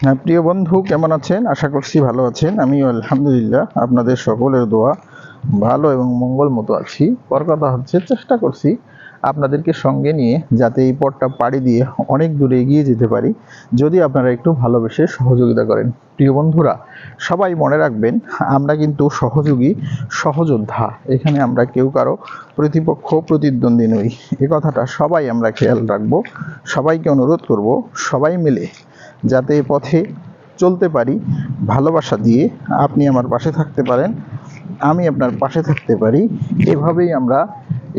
হ্যাঁ, প্রিয় বন্ধু কেমন আছেন? আশা করছি ভালো আছেন। আমিও আলহামদুলিল্লাহ আপনাদের সকলের দোয়া ভালো এবং মঙ্গল মতো আছি। বড় কথা হচ্ছে চেষ্টা করছি আপনাদেরকে সঙ্গে নিয়ে যাতে এই পথটা পাড়ি দিয়ে অনেক দূরে এগিয়ে যেতে পারি, যদি আপনারা একটু ভালোবেসে সহযোগিতা করেন। প্রিয় বন্ধুরা, সবাই মনে রাখবেন, আমরা কিন্তু সহযোগী, সহযোদ্ধা। এখানে আমরা কেউ কারো প্রতিপক্ষ, প্রতিদ্বন্দ্বী নই। এ কথাটা সবাই আমরা খেয়াল রাখবো। সবাইকে অনুরোধ করব, সবাই মিলে যাতে এ পথে চলতে পারি ভালোবাসা দিয়ে। আপনি আমার পাশে থাকতে পারেন, আমি আপনার পাশে থাকতে পারি। এভাবেই আমরা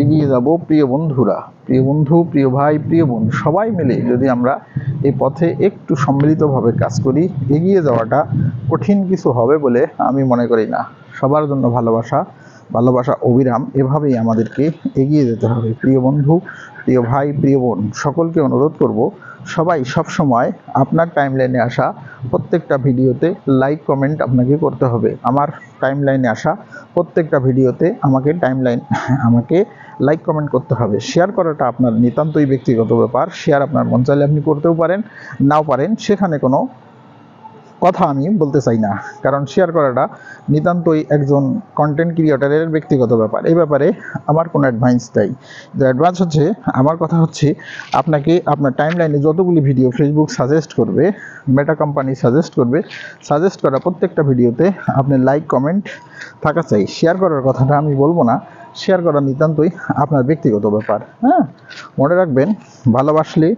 এগিয়ে যাব প্রিয় বন্ধুরা। প্রিয় বন্ধু, প্রিয় ভাই, প্রিয় বোন, সবাই মিলে যদি আমরা এই পথে একটু সম্মিলিতভাবে কাজ করি, এগিয়ে যাওয়াটা কঠিন কিছু হবে বলে আমি মনে করি না। সবার জন্য ভালোবাসা, ভালোবাসা অবিরাম। এভাবেই আমাদেরকে এগিয়ে যেতে হবে। প্রিয় বন্ধু, প্রিয় ভাই, প্রিয় বোন, সকলকে অনুরোধ করব, সবাই সবসময় আপনার টাইমলাইনে আসা প্রত্যেকটা ভিডিওতে লাইক কমেন্ট আপনাকে করতে হবে। আমার টাইমলাইনে আসা প্রত্যেকটা ভিডিওতে আমাকে লাইক কমেন্ট করতে হবে। শেয়ার করাটা আপনার নিতান্তই ব্যক্তিগত ব্যাপার। শেয়ার আপনার মন চাইলে আপনি করতেও পারেন, নাও পারেন, সেখানে কোনো কথা আমি বলতে চাই না। কারণ শেয়ার করাটা নিতান্তই একজন কন্টেন্ট ক্রিয়েটরের ব্যক্তিগত ব্যাপার। এই ব্যাপারে আমার কোনো অ্যাডভাইস নাই। অ্যাডভান্স হচ্ছে, আমার কথা হচ্ছে, আপনাকে আপনার টাইমলাইনে যতগুলি ভিডিও ফেসবুক সাজেস্ট করবে, মেটা কোম্পানি সাজেস্ট করবে, সাজেস্ট করা প্রত্যেকটা ভিডিওতে আপনি লাইক কমেন্ট থাকা চাই। শেয়ার করার কথাটা আমি বলবো না। শেয়ার করা নিতান্তই আপনার ব্যক্তিগত ব্যাপার। হ্যাঁ, মনে রাখবেন, ভালোবাসলে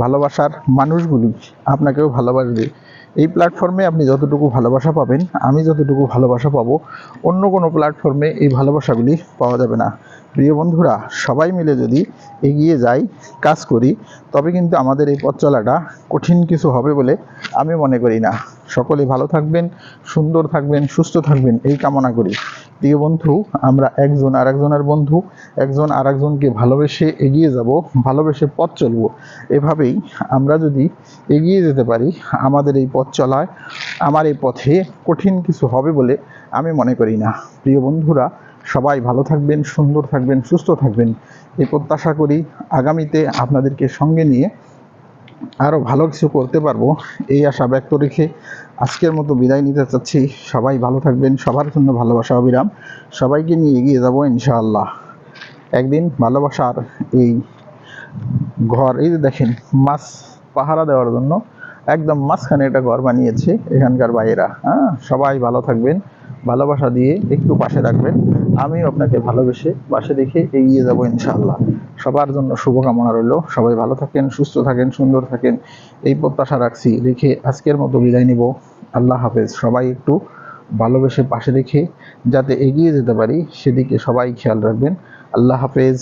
ভালোবাসার মানুষগুলি আপনাকেও ভালোবাসবে। এই প্ল্যাটফর্মে আপনি যতটুকু ভালোবাসা পাবেন, আমি যতটুকু ভালোবাসা পাবো, অন্য কোনো প্ল্যাটফর্মে এই ভালোবাসাগুলি পাওয়া যাবে না। প্রিয় বন্ধুরা, সবাই মিলে যদি এগিয়ে যাই, কাজ করি, তবে কিন্তু আমাদের এই পথ চলাটা কঠিন কিছু হবে বলে আমি মনে করি না। সকলে ভালো থাকবেন, সুন্দর থাকবেন, সুস্থ থাকবেন, এই কামনা করি। প্রিয় বন্ধু, আমরা একজন আরেকজনের বন্ধু, একজন আরেকজনকে ভালোবেসে এগিয়ে যাব, ভালোবেসে পথ চলব। এভাবেই আমরা যদি এগিয়ে যেতে পারি, আমাদের এই পথ চলায়, আমার এই পথে কঠিন কিছু হবে বলে আমি মনে করি না। প্রিয় বন্ধুরা, সবাই ভালো থাকবেন, সুন্দর থাকবেন, সুস্থ থাকবেন, এই প্রত্যাশা করি। আগামীতে আপনাদেরকে সঙ্গে নিয়ে আরও ভালো কিছু করতে পারবো, এই আশা ব্যক্ত রেখে আজকের মতো বিদায় নিতে চাচ্ছি। সবাই ভালো থাকবেন, সবার জন্য ভালোবাসা অবিরাম। সবাইকে নিয়ে এগিয়ে যাব ইনশাআল্লাহ। একদিন ভালোবাসার এই ঘর, এই যে দেখেন, মাছ পাহারা দেওয়ার জন্য একদম মাঝখানে একটা ঘর বানিয়েছে এখানকার ভাইয়েরা। হ্যাঁ, সবাই ভালো থাকবেন, ভালোবাসা দিয়ে একটু পাশে রাখবেন। আমিও আপনাকে ভালোবেসে পাশে রেখে এগিয়ে যাব ইনশাআল্লাহ। সবার জন্য শুভকামনা রইল। সবাই ভালো থাকেন, সুস্থ থাকেন, সুন্দর থাকেন, এই প্রত্যাশা রাখছি রেখে আজকের মতো বিদায় নিব। আল্লাহ হাফেজ। সবাই একটু ভালোবেসে পাশে রেখে যাতে এগিয়ে যেতে পারি, সেদিকে সবাই খেয়াল রাখবেন। আল্লাহ হাফেজ।